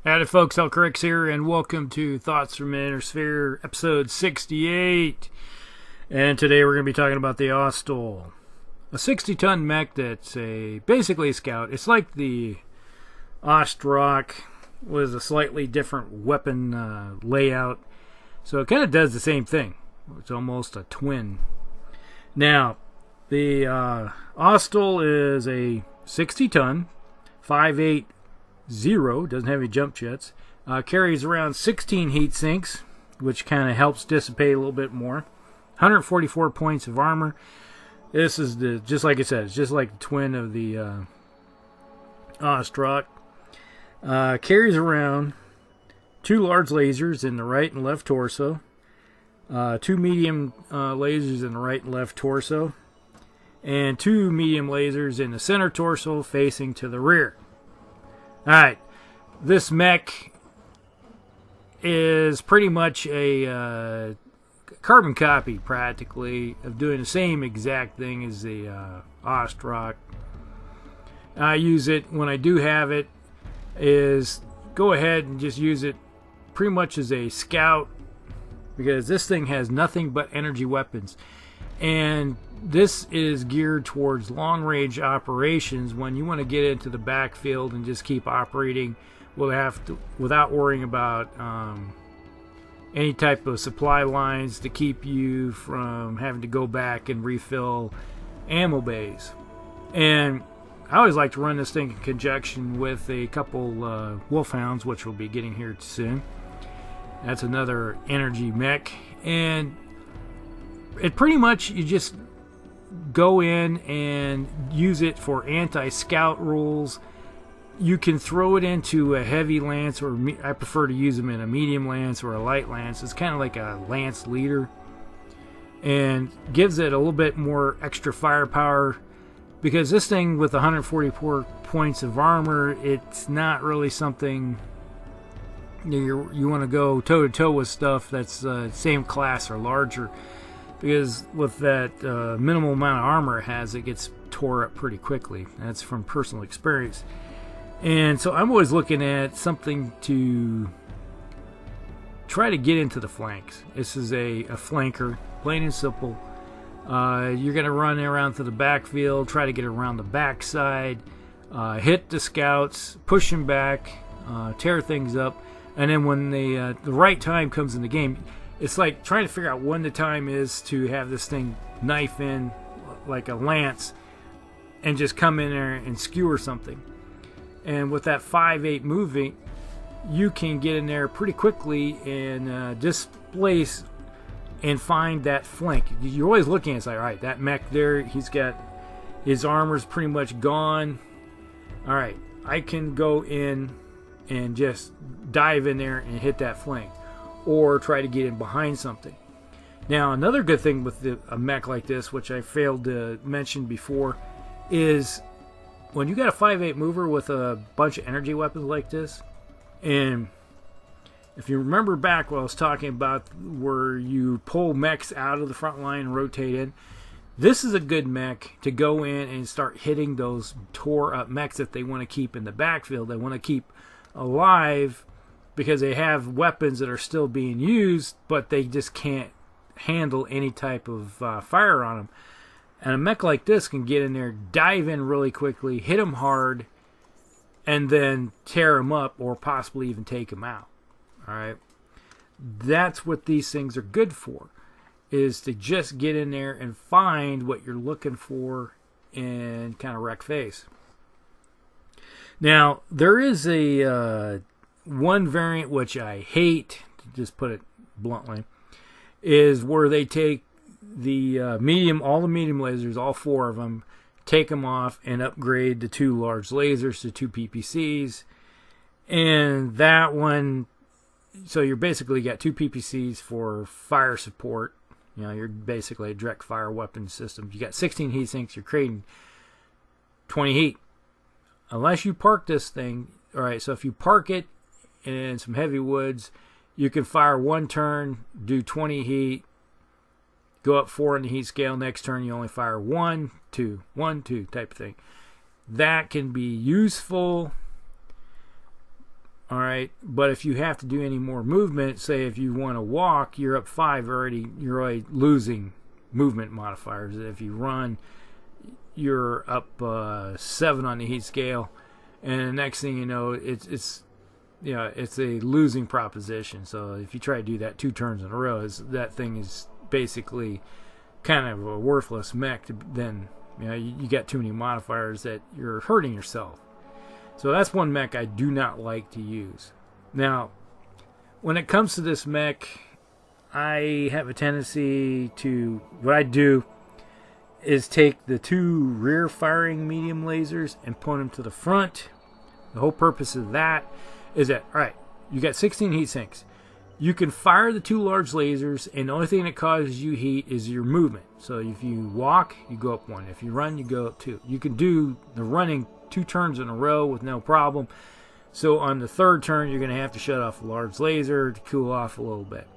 Howdy folks, Elcrix here, and welcome to Thoughts from Inner Sphere, episode 68. And today we're going to be talking about the Ostsol, a 60-ton mech that's basically a scout. It's like the Ostroc with a slightly different weapon layout. So it kind of does the same thing. It's almost a twin. Now, the Ostsol is a 60-ton, 5.8 0, doesn't have any jump jets, carries around 16 heat sinks, which kind of helps dissipate a little bit more. 144 points of armor. This is just like I said, it's just like the twin of the Ostroc. Carries around 2 large lasers in the right and left torso, 2 medium lasers in the right and left torso, and 2 medium lasers in the center torso facing to the rear. Alright, this mech is pretty much a carbon copy, practically, of doing the same exact thing as the Ostroc. I use it, when I do have it, is go ahead and just use it pretty much as a scout, because this thing has nothing but energy weapons. And this is geared towards long-range operations when you want to get into the backfield and just keep operating without worrying about any type of supply lines to keep you from having to go back and refill ammo bays. And I always like to run this thing in conjunction with a couple wolfhounds, which we'll be getting here soon. That's another energy mech. And it pretty much, you just go in and use it for anti-scout rules. You can throw it into a heavy lance, or I prefer to use them in a medium lance or a light lance. It's kind of like a lance leader, and gives it a little bit more extra firepower, because this thing with 144 points of armor, it's not really something you want to go toe-to-toe with stuff that's same class or larger. Because with that minimal amount of armor it has, it gets tore up pretty quickly. That's from personal experience. And so I'm always looking at something to try to get into the flanks. This is a flanker, plain and simple. You're going to run around to the backfield, try to get around the backside, hit the scouts, push them back, tear things up. And then when the right time comes in the game, it's like trying to figure out when the time is to have this thing knife in like a lance and just come in there and skewer something. And with that 5.8 moving, you can get in there pretty quickly and displace and find that flank. You're always looking at it, it's like, all right, that mech there, he's got his armor's pretty much gone. All right, I can go in and just dive in there and hit that flank, or try to get in behind something. Now, another good thing with a mech like this, which I failed to mention before, is when you got a 5.8 mover with a bunch of energy weapons like this, and if you remember back what I was talking about where you pull mechs out of the front line and rotate in, this is a good mech to go in and start hitting those tore up mechs that they want to keep in the backfield. They want to keep alive, because they have weapons that are still being used, but they just can't handle any type of fire on them. And a mech like this can get in there, dive in really quickly, hit them hard, and then tear them up, or possibly even take them out. Alright? That's what these things are good for, is to just get in there and find what you're looking for and kind of wreck face. Now, there is a one variant which I hate, to just put it bluntly, is where they take the all the medium lasers, all 4 of them, take them off and upgrade the 2 large lasers to 2 PPCs. And that one, so you're basically got 2 PPCs for fire support. You know, you're basically a direct fire weapon system. You got 16 heat sinks, you're creating 20 heat. Unless you park this thing, alright, so if you park it in some heavy woods, you can fire 1 turn, do 20 heat, go up 4 in the heat scale. Next turn you only fire 1, 2, 1, 2 type of thing. That can be useful All right, but if you have to do any more movement, say if you want to walk, you're up 5 already. You're already losing movement modifiers. If you run, you're up 7 on the heat scale, and the next thing you know, it's a losing proposition. So if you try to do that 2 turns in a row, that thing is basically kind of a worthless mech. Then you got too many modifiers that you're hurting yourself. So that's one mech I do not like to use. Now, when it comes to this mech, I have a tendency to, what I do is take the 2 rear firing medium lasers and point them to the front. The whole purpose of that is that, alright, you got 16 heat sinks. You can fire the 2 large lasers, and the only thing that causes you heat is your movement. So if you walk, you go up 1. If you run, you go up 2. You can do the running 2 turns in a row with no problem. So on the 3rd turn, you're going to have to shut off a large laser to cool off a little bit.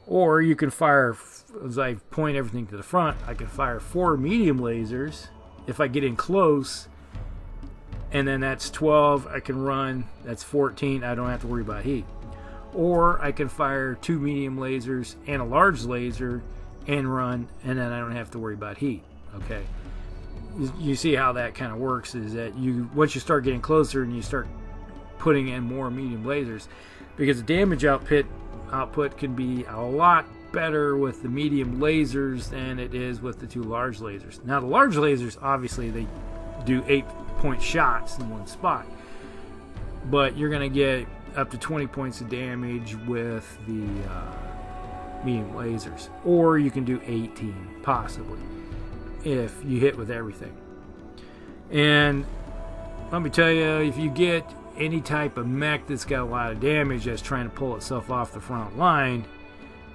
Or you can fire, as I point everything to the front, I can fire 4 medium lasers if I get in close, and then that's 12. I can run, that's 14. I don't have to worry about heat. Or I can fire 2 medium lasers and a large laser and run, and then I don't have to worry about heat. Okay, you see how that kind of works, is that once you start getting closer and you start putting in more medium lasers, because the damage output can be a lot better with the medium lasers than it is with the 2 large lasers. Now the large lasers, obviously they do 8-point shots in one spot, but you're going to get up to 20 points of damage with the medium lasers, or you can do 18 possibly if you hit with everything. And let me tell you, if you get any type of mech that's got a lot of damage that's trying to pull itself off the front line,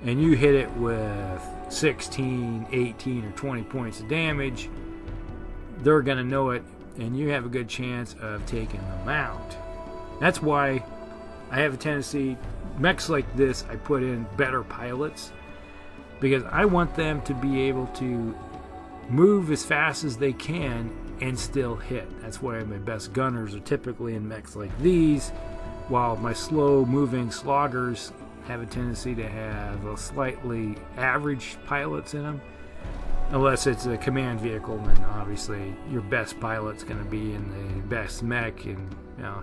and you hit it with 16, 18, or 20 points of damage, they're going to know it, and you have a good chance of taking them out. That's why I have a tendency, mechs like this, I put in better pilots, because I want them to be able to move as fast as they can and still hit. That's why my best gunners are typically in mechs like these, while my slow moving sloggers have a tendency to have a slightly average pilots in them. Unless it's a command vehicle, then obviously your best pilot's going to be in the best mech, and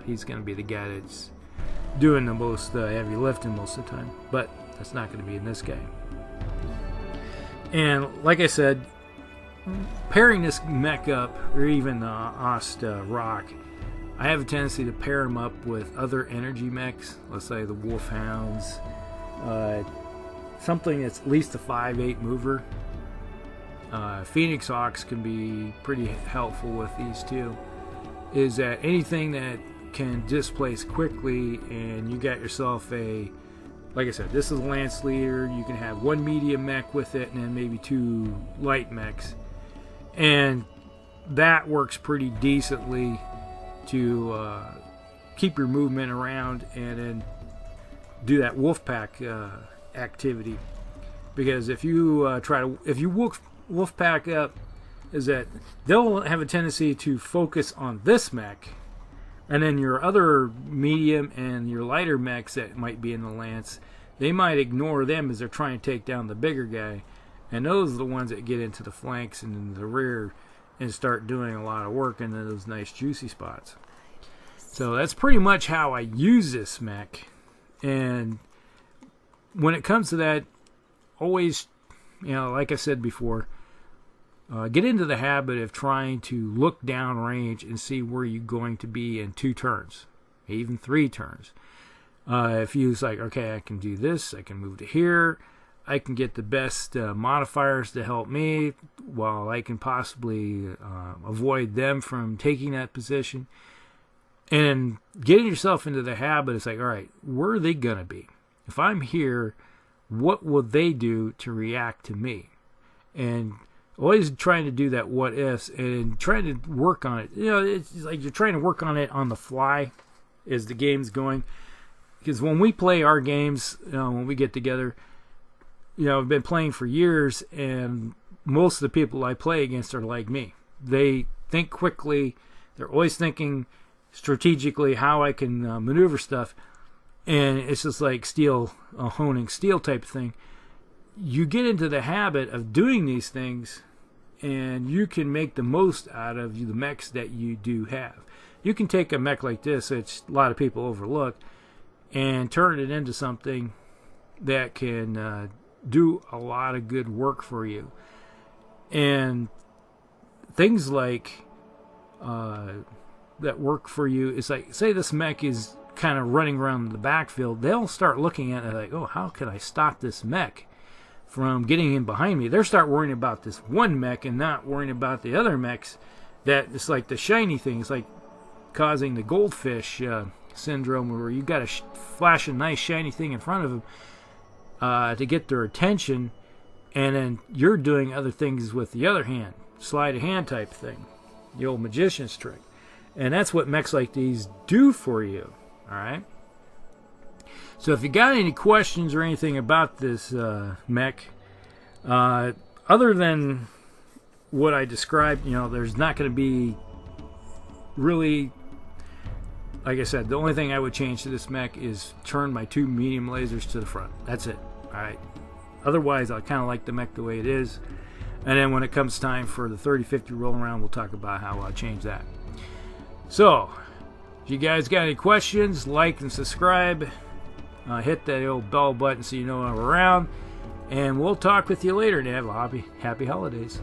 he's going to be the guy that's doing the most heavy lifting most of the time. But that's not going to be in this game. And like I said, pairing this mech up, or even the Ostroc, I have a tendency to pair them up with other energy mechs. Let's say the Wolfhounds, something that's at least a 5/8 mover. Phoenix Hawks can be pretty helpful with these two. Is that anything that can displace quickly, and you got yourself a, like I said, this is a Lance Leader. You can have 1 medium mech with it, and then maybe 2 light mechs. And that works pretty decently to keep your movement around and then do that wolf pack activity. Because if you wolf pack up, is that they'll have a tendency to focus on this mech, and then your other medium and your lighter mechs that might be in the Lance, they might ignore them as they're trying to take down the bigger guy. And those are the ones that get into the flanks and in the rear and start doing a lot of work in those nice juicy spots. So that's pretty much how I use this mech. And when it comes to that, always, like I said before, get into the habit of trying to look down range and see where you're going to be in 2 turns, even 3 turns. If you was like, okay, I can do this, I can move to here, I can get the best modifiers to help me, while I can possibly avoid them from taking that position. And getting yourself into the habit, it's like, all right, where are they going to be? If I'm here, what will they do to react to me? And always trying to do that what ifs and trying to work on it. It's like you're trying to work on it on the fly as the game's going. Because when we play our games, when we get together, I've been playing for years, and most of the people I play against are like me. They think quickly. They're always thinking strategically how I can maneuver stuff. And it's just like steel, honing steel type of thing. You get into the habit of doing these things, and you can make the most out of the mechs that you do have. You can take a mech like this, which a lot of people overlook, and turn it into something that can do a lot of good work for you. And things like that work for you is like, say this mech is kind of running around the backfield, they'll start looking at it like, oh, how can I stop this mech from getting in behind me? They'll start worrying about this one mech and not worrying about the other mechs. That it's like the shiny thing. It's like causing the goldfish syndrome, where you got to flash a nice shiny thing in front of them to get their attention, and then you're doing other things with the other hand, sleight of hand type thing, the old magician's trick. And that's what mechs like these do for you. All right. So if you got any questions or anything about this mech, other than what I described, there's not going to be really, like I said, the only thing I would change to this mech is turn my 2 medium lasers to the front. That's it. All right. Otherwise, I kind of like the mech the way it is. And then when it comes time for the 3050 roll around, we'll talk about how I'll change that. So, if you guys got any questions, like and subscribe. Hit that old bell button so you know when I'm around. And we'll talk with you later and have a happy holidays.